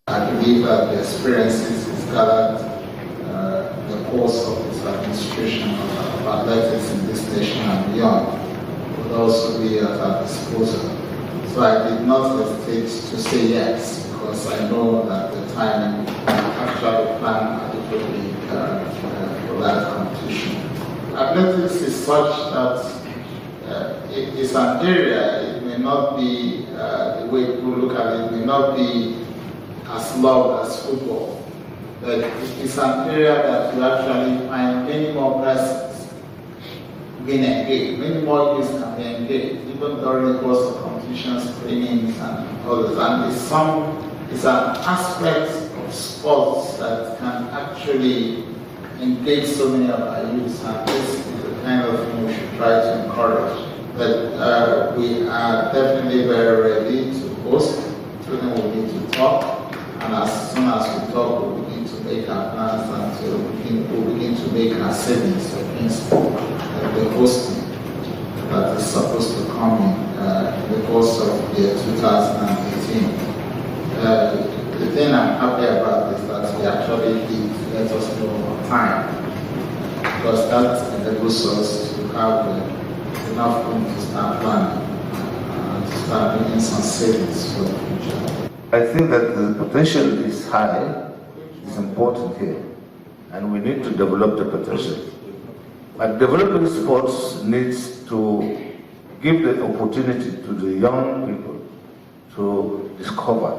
I believe that the experiences he's gathered the course of his administration of athletics in this nation and beyond would also be at our disposal. So I did not hesitate to say yes, because I know that the time actually planned adequately for that competition. Athletics is such that it is an area, it may not be, the way people look at it, may not be as loved as football. But it's an area that you actually find many more persons being engaged, many more youths can be engaged, even during the course of competitions, trainings, and others. And it's an aspect of sports that can actually engage so many of our youths, and this is the kind of thing we should try to encourage. But we are definitely very ready to host. Children will need to talk, and as soon as we talk, we'll begin to make our plans, and we'll begin to make our savings against the hosting that is supposed to come in the course of the year 2018. The thing I'm happy about is that we actually did let us know on time, because that enables us to have enough room to start planning and to start making some savings for the future. I think that the potential is high, it's important here, and we need to develop the potential. But developing sports needs to give the opportunity to the young people to discover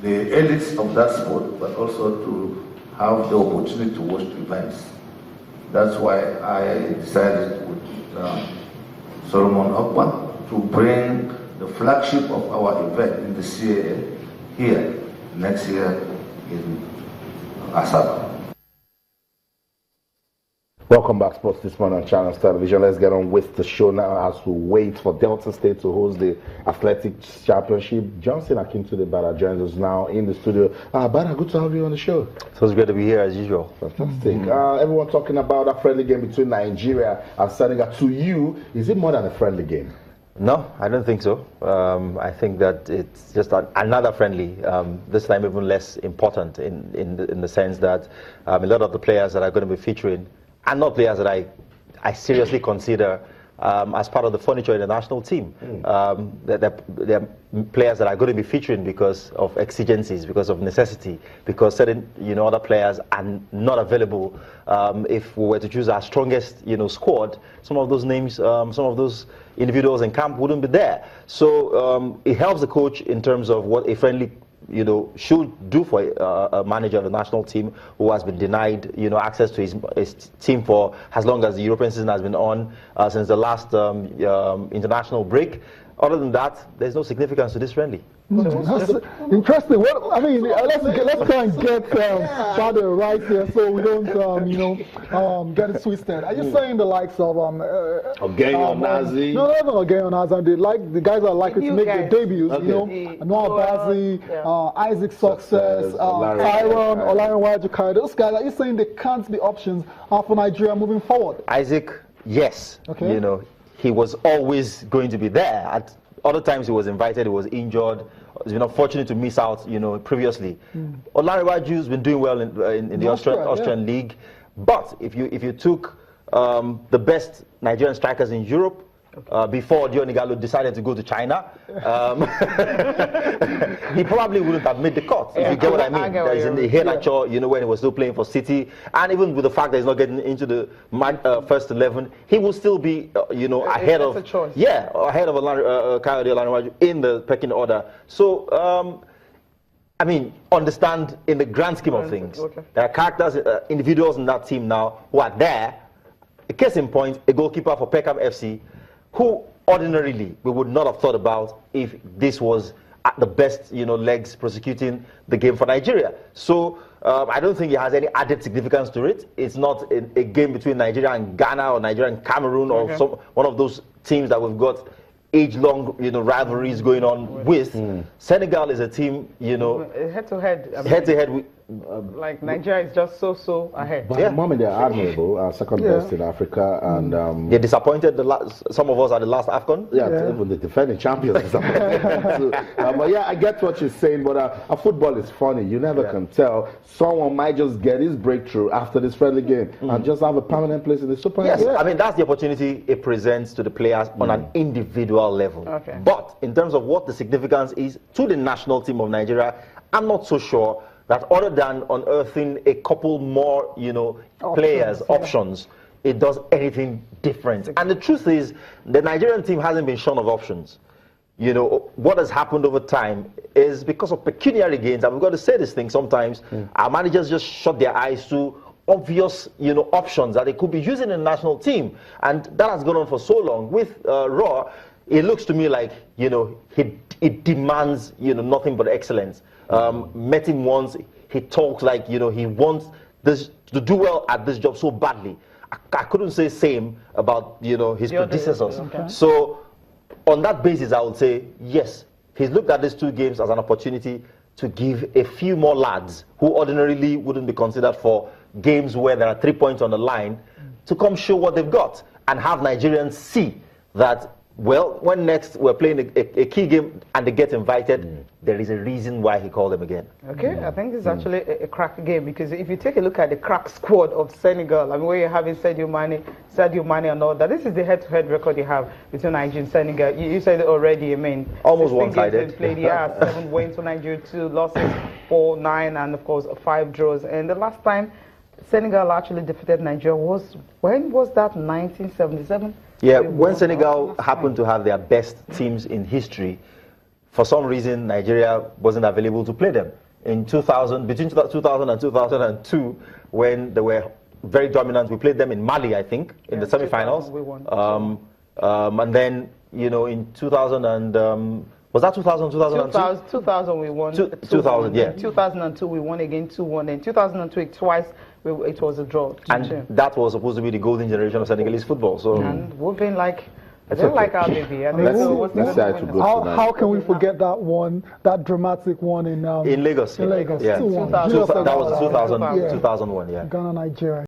the elites of that sport, but also to have the opportunity to watch events. That's why I decided with Solomon Okpa to bring the flagship of our event in the CAA here next year in Asaba. Welcome back, Sports This Morning on Channels Television. Let's get on with the show now as we wait for Delta State to host the Athletics Championship. Johnson Akintunde-Bada joins us now in the studio. Bada, good to have you on the show. So it's great to be here as usual. Fantastic. Everyone talking about a friendly game between Nigeria and Senegal. To you, is it more than a friendly game? No, I don't think so. I think that it's just another friendly, this time even less important in the sense that a lot of the players that are going to be featuring are not players that I seriously consider as part of the furniture in the national team. They're players that are going to be featuring because of exigencies, because of necessity, because certain other players are not available. If we were to choose our strongest squad, some of those names, some of those individuals in camp wouldn't be there. So it helps the coach in terms of what a friendly should do for a manager of the national team who has been denied, access to his team for as long as the European season has been on, since the last international break. Other than that, there's no significance to this friendly. That's interesting. Well, I mean, let's try and get Bada right here so we don't, get it twisted. Are you saying the likes of Ogenyo Nazi? No, Ogenyo Nazi. The guys are likely to make their debuts. Noah Bazi, Isaac Success, Tyron, Olarin Wajukai. Those guys. Are you saying they can't be options for Nigeria moving forward? Isaac, yes. Okay. He was always going to be there. At other times he was invited, he was injured. He's been unfortunate to miss out, previously. Olariwaju's been doing well in the Austrian league. But if you took the best Nigerian strikers in Europe, before Dion Igalo decided to go to China, he probably wouldn't have made the cut, if you get what I mean. There's in the Henacho, when he was still playing for City, and even with the fact that he's not getting into the first 11, he will still be, ahead of Kayode Olaniwaju in the pecking order. So, I mean, understand in the grand scheme of things, there are characters, individuals in that team now who are there. A case in point, a goalkeeper for Peckham FC, who ordinarily we would not have thought about if this was at the best legs prosecuting the game for Nigeria. So I don't think it has any added significance to it. It's not a game between Nigeria and Ghana or Nigeria and Cameroon or one of those teams that we've got age-long rivalries going on with. Senegal is a team head to head like Nigeria is just so ahead. But at the moment, they're admirable, second best in Africa, and they're disappointed. Some of us are the last AFCON. Even the defending champions. But yeah, I get what you're saying. But football is funny. You never can tell. Someone might just get his breakthrough after this friendly game and just have a permanent place in the Super. Yes, I mean that's the opportunity it presents to the players on an individual level. Okay. But in terms of what the significance is to the national team of Nigeria, I'm not so sure that other than unearthing a couple more, options, it does anything different. And the truth is, the Nigerian team hasn't been shorn of options. What has happened over time is because of pecuniary gains, and we've got to say this thing sometimes, our managers just shut their eyes to obvious, options that they could be using in the national team. And that has gone on for so long. With Raw, it looks to me like, it demands, nothing but excellence. Met him once, he talks like, he wants this to do well at this job so badly. I couldn't say same about, his predecessors. Okay. So on that basis, I would say, yes, he's looked at these 2 games as an opportunity to give a few more lads who ordinarily wouldn't be considered for games where there are 3 points on the line to come show what they've got and have Nigerians see that, well, when next we're playing a key game and they get invited, there is a reason why he called them again. Okay, I think this is actually a crack game, because if you take a look at the crack squad of Senegal, I mean, where you're having Sadio Mane and all that, this is the head-to-head record you have between Nigeria and Senegal. You said it already, I mean, almost one-sided. Played, 7 wins to Nigeria, 2 losses, 4, 9, and of course 5 draws. And the last time Senegal actually defeated Nigeria when was that? 1977. Yeah, when Senegal happened to have their best teams in history, for some reason Nigeria wasn't available to play them. In 2000, between 2000 and 2002, when they were very dominant, we played them in Mali, I think, in the semi-finals. We won. And then, in 2000 and was that 2000, 2002? 2000 we won. 2000, yeah. 2002 we won again 2-1. In 2002 twice it was a draw. 2-2. And that was supposed to be the golden generation of Senegalese football. So and we've been like, I don't like our baby. I mean, how can we forget that one, that dramatic one in Lagos? In Lagos, yeah. 2-1. That was 2001, yeah. Ghana, Nigeria.